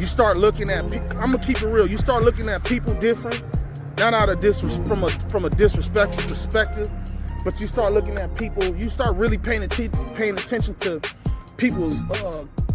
You start looking at, I'm gonna keep it real, you start looking at people different, not out of from a disrespectful perspective, but you start looking at people, you start really paying attention to people's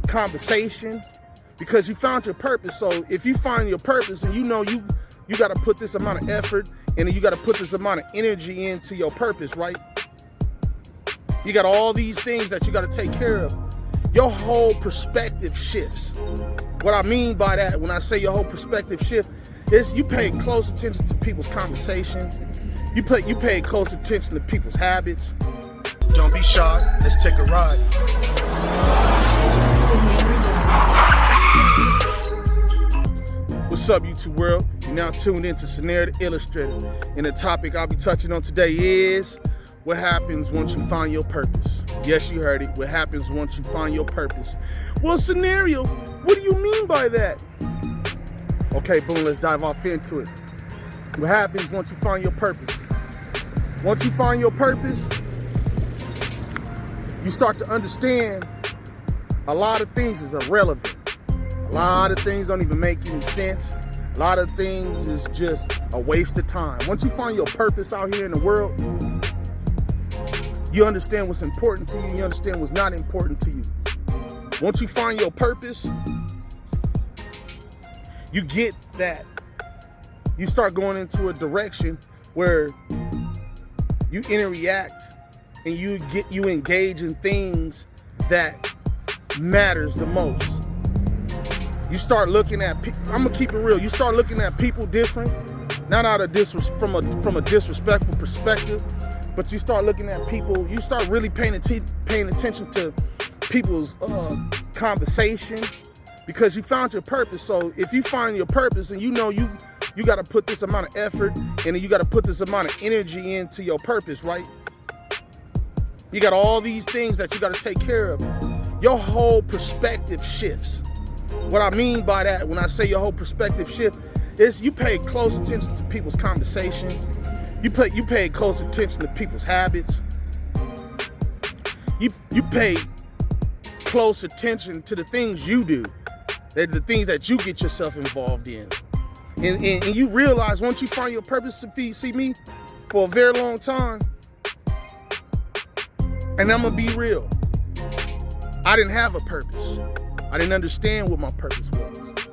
conversation, because you found your purpose. So if you find your purpose and you know you got to put this amount of effort and you got to put this amount of energy into your purpose, right? You got all these things that you got to take care of. Your whole perspective shifts. What I mean by that, when I say your whole perspective shift, is you pay close attention to people's conversations. You pay close attention to people's habits. Don't be shy, let's take a ride. What's up, YouTube world? You're now tuned into Scenario the Illustrator. And the topic I'll be touching on today is what happens once you find your purpose. Yes, you heard it. What happens once you find your purpose? Well, Scenario, what do you mean by that? Okay, boom, let's dive off into it. What happens once you find your purpose? Once you find your purpose, you start to understand a lot of things is irrelevant. A lot of things don't even make any sense. A lot of things is just a waste of time. Once you find your purpose out here in the world, you understand what's important to you, you understand what's not important to you. Once you find your purpose, you get that. You start going into a direction where you interact and you engage in things that matters the most. You start looking at, I'm gonna keep it real, you start looking at people different, not out of from a disrespectful perspective, but you start looking at people, you start really paying attention to people's conversation, because you found your purpose. So if you find your purpose and you know you got to put this amount of effort and you got to put this amount of energy into your purpose, right? You got all these things that you got to take care of. Your whole perspective shifts. What I mean by that, when I say your whole perspective shift, is you pay close attention to people's conversations. You pay close attention to people's habits. You pay close attention to the things you do, the things that you get yourself involved in. And you realize once you find your purpose, see me, for a very long time, and I'm gonna be real, I didn't have a purpose. I didn't understand what my purpose was.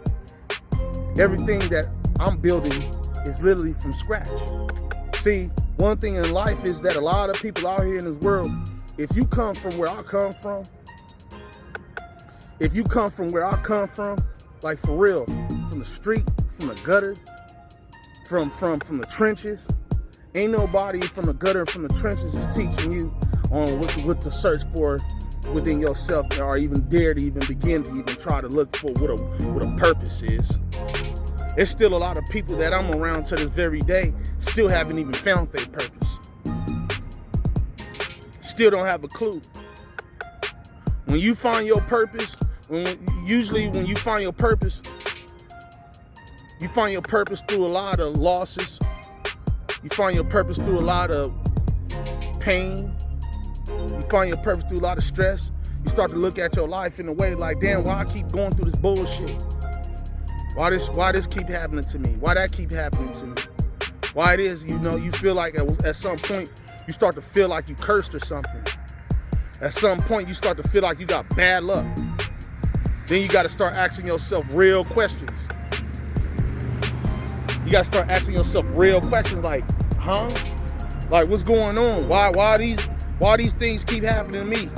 Everything that I'm building is literally from scratch. See, one thing in life is that a lot of people out here in this world, if you come from where I come from, like for real, from the street, from the gutter, from the trenches, ain't nobody from the gutter, from the trenches is teaching you on what to search for within yourself, or even dare to even begin to even try to look for what a purpose is. There's still a lot of people that I'm around to this very day still haven't even found their purpose. Still don't have a clue. When you find your purpose, usually when you find your purpose through a lot of losses. You find your purpose through a lot of pain. You find your purpose through a lot of stress. You start to look at your life in a way like, damn, why I keep going through this bullshit? Why this keep happening to me? Why that keep happening to me? Why it is, you feel like at some point, you start to feel like you cursed or something. At some point, you start to feel like you got bad luck. Then you got to start asking yourself real questions. You got to start asking yourself real questions like, huh? Like, what's going on? Why these things keep happening to me?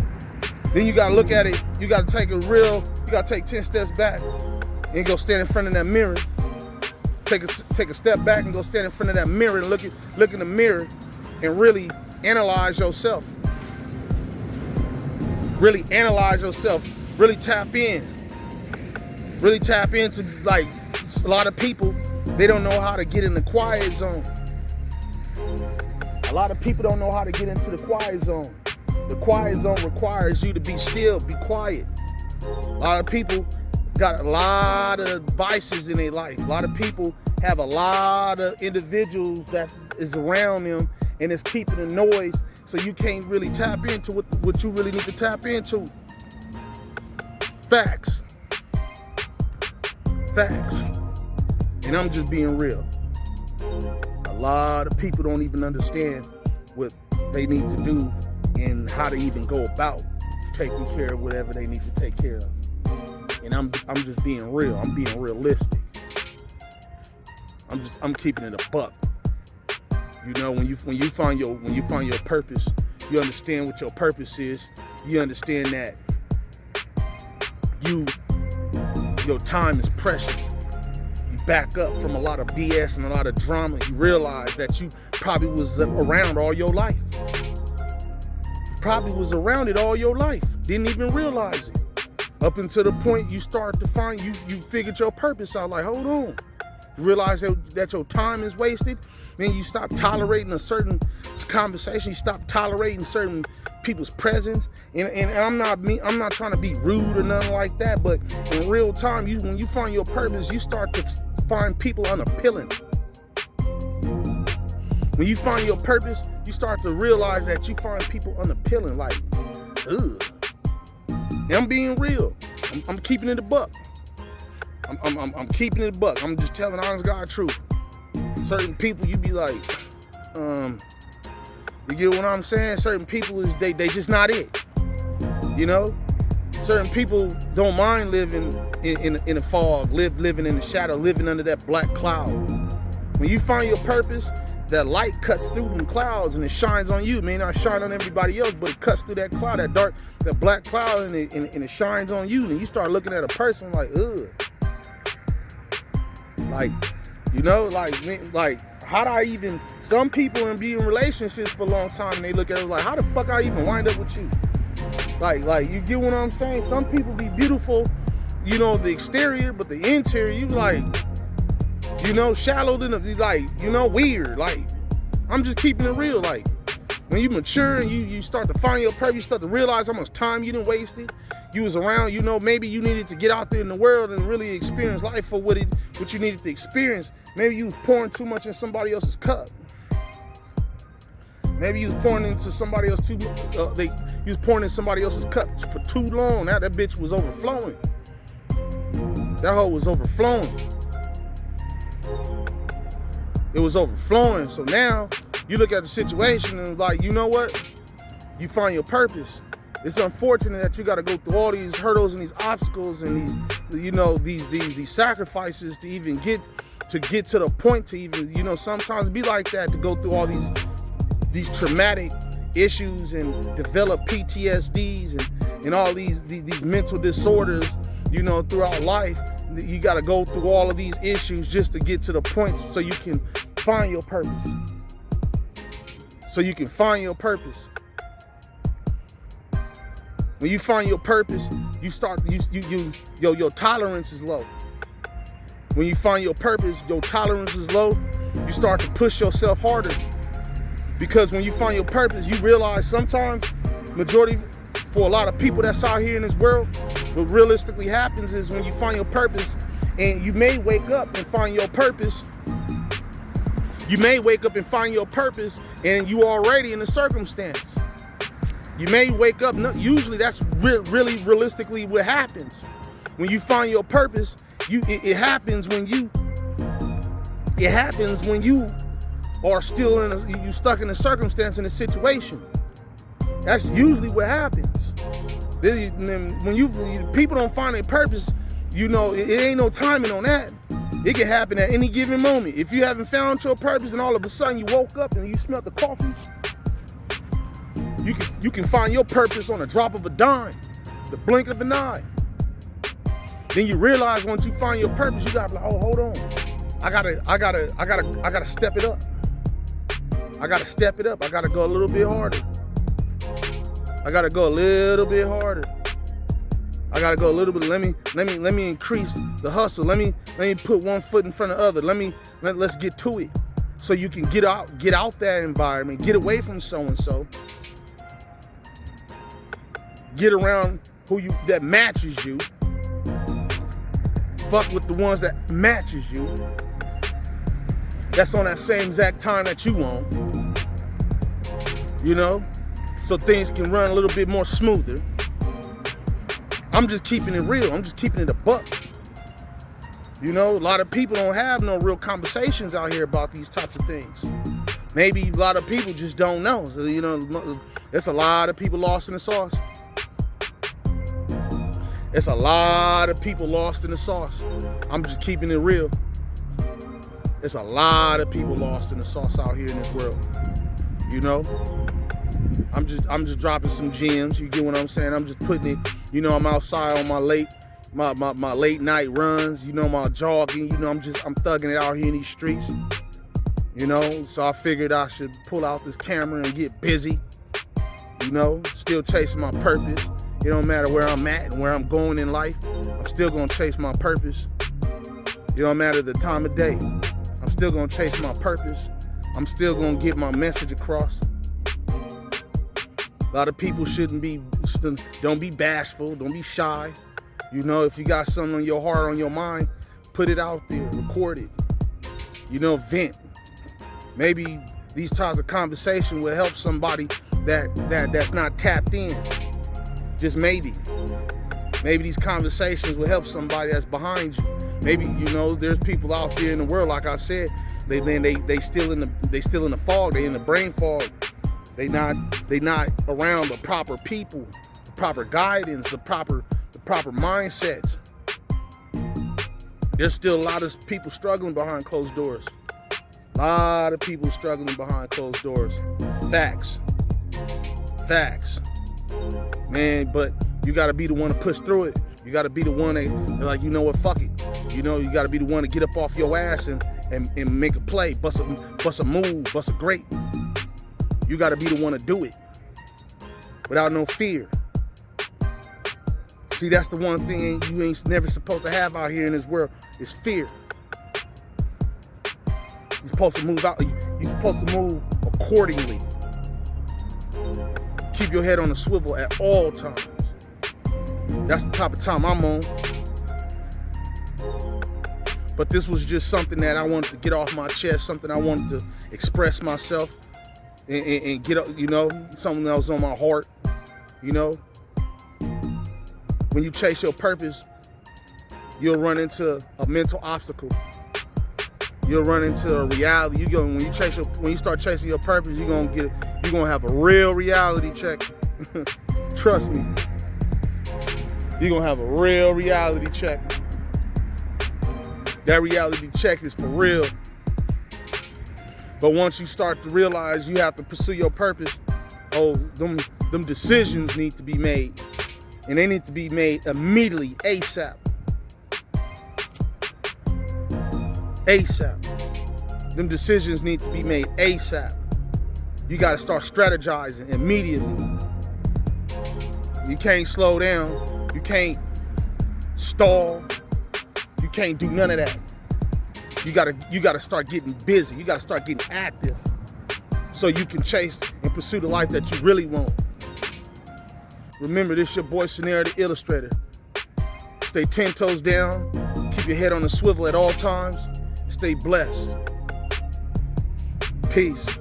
Then you got to look at it. You got to take 10 steps back and go stand in front of that mirror. Take a step back and go stand in front of that mirror and look in the mirror and really analyze yourself. Really analyze yourself. Really tap in. Really tap into, like, a lot of people, they don't know how to get in the quiet zone. A lot of people don't know how to get into the quiet zone. The quiet zone requires you to be still, be quiet. A lot of people got a lot of vices in their life. A lot of people have a lot of individuals that is around them and it's keeping the noise, so you can't really tap into what you really need to tap into. Facts. facts. And I'm just being real. A lot of people don't even understand what they need to do and how to even go about taking care of whatever they need to take care of. And I'm just being real. I'm being realistic. I'm keeping it a buck. You know, when you find your purpose, you understand what your purpose is. You understand that your time is precious. You back up from a lot of BS and a lot of drama. You realize that you probably was around all your life. Probably was around it all your life. Didn't even realize it. Up until the point you start to find, you figured your purpose out. Like, hold on. You realize that your time is wasted. Then you stop tolerating a certain conversation. You stop tolerating certain people's presence. And I'm not trying to be rude or nothing like that. But in real time, when you find your purpose, you start to find people unappealing. When you find your purpose, you start to realize that you find people unappealing. Like, ugh. And I'm being real. I'm keeping it a buck. I'm keeping it a buck. I'm just telling honest God truth. Certain people, you be like, you get what I'm saying? Certain people they just not it. You know? Certain people don't mind living in a fog, living in the shadow, living under that black cloud. When you find your purpose, that light cuts through them clouds and it shines on you. It may not shine on everybody else, but it cuts through that cloud, that black cloud, and it shines on you. And you start looking at a person like, ugh. Like, you know, like how do I even, some people be in relationships for a long time and they look at it like, how the fuck I even wind up with you? Like, you get what I'm saying? Some people be beautiful, you know, the exterior, but the interior, you like, you know, shallow, like, you know, weird. Like, I'm just keeping it real. Like, when you mature and you start to find your purpose, you start to realize how much time you done wasted. You was around, you know, maybe you needed to get out there in the world and really experience life for what you needed to experience. Maybe you was pouring too much in somebody else's cup. Maybe you was pouring into somebody else you was pouring in somebody else's cup for too long. Now that bitch was overflowing. That hoe was overflowing. It was overflowing. So now you look at the situation and like, you know what? You find your purpose. It's unfortunate that you got to go through all these hurdles and these obstacles and these, you know, these sacrifices to even get to the point to even, you know, sometimes be like that, to go through all these traumatic issues and develop PTSDs and all these mental disorders, you know, throughout life. You got to go through all of these issues just to get to the point so you can find your purpose. So you can find your purpose. When you find your purpose, you start, your tolerance is low. When you find your purpose, your tolerance is low. You start to push yourself harder. Because when you find your purpose, you realize sometimes, majority, for a lot of people that's out here in this world, what realistically happens is when you find your purpose, and you may wake up and find your purpose, and you already in a circumstance. You may wake up, usually that's really realistically what happens. When you find your purpose, it happens when you are still you stuck in a circumstance, in a situation. That's usually what happens. When people don't find their purpose, you know, it ain't no timing on that. It can happen at any given moment. If you haven't found your purpose and all of a sudden you woke up and you smelled the coffee, you can find your purpose on a drop of a dime, the blink of an eye. Then you realize once you find your purpose, you gotta be like, oh, hold on. I gotta step it up. I gotta step it up. I gotta go a little bit harder. I gotta go a little bit harder. I gotta go a little bit. Let me increase the hustle. Let me put one foot in front of the other. Let's get to it. So you can get out that environment, get away from so and so. Get around that matches you. Fuck with the ones that matches you. That's on that same exact time that you want. You know? So things can run a little bit more smoother. I'm just keeping it real. I'm just keeping it a buck. You know, a lot of people don't have no real conversations out here about these types of things. Maybe a lot of people just don't know. So, you know, there's a lot of people lost in the sauce. It's a lot of people lost in the sauce. I'm just keeping it real. There's a lot of people lost in the sauce out here in this world. You know? I'm just dropping some gems. You get what I'm saying? I'm just putting it, you know, I'm outside on my late night runs, you know, my jogging, you know, I'm thugging it out here in these streets. You know, so I figured I should pull out this camera and get busy. You know, still chasing my purpose. It don't matter where I'm at and where I'm going in life. I'm still gonna chase my purpose. It don't matter the time of day. I'm still gonna chase my purpose. I'm still gonna get my message across. A lot of people don't be bashful, don't be shy. You know, if you got something on your heart, on your mind, put it out there, record it. You know, vent. Maybe these types of conversation will help somebody that's not tapped in. Just maybe. Maybe these conversations will help somebody that's behind you. Maybe, you know, there's people out there in the world, like I said, they still in the fog, they in the brain fog. They not around the proper people, the proper guidance, the proper mindsets. There's still a lot of people struggling behind closed doors. A lot of people struggling behind closed doors. Facts. Man, but you gotta be the one to push through it. You gotta be the one that, like, you know what, fuck it. You know, you gotta be the one to get up off your ass and make a play, bust a move, bust a great. You gotta be the one to do it without no fear. See, that's the one thing you ain't never supposed to have out here in this world is fear. You're supposed to move out. You're supposed to move accordingly. Keep your head on the swivel at all times. That's the type of time I'm on. But this was just something that I wanted to get off my chest, something I wanted to express myself and get up, you know, something that was on my heart, you know. When you chase your purpose, you'll run into a mental obstacle. You'll run into a reality. When you start chasing your purpose, you're gonna have a real reality check. Trust me. You're gonna have a real reality check. That reality check is for real. But once you start to realize you have to pursue your purpose, them decisions need to be made. And they need to be made immediately, ASAP. ASAP. Them decisions need to be made ASAP. You gotta start strategizing immediately. You can't slow down. You can't stall. You can't do none of that. You gotta start getting busy. You gotta start getting active so you can chase and pursue the life that you really want. Remember, this your boy Scenario the Illustrator. Stay 10 toes down. Keep your head on the swivel at all times. Stay blessed. Peace.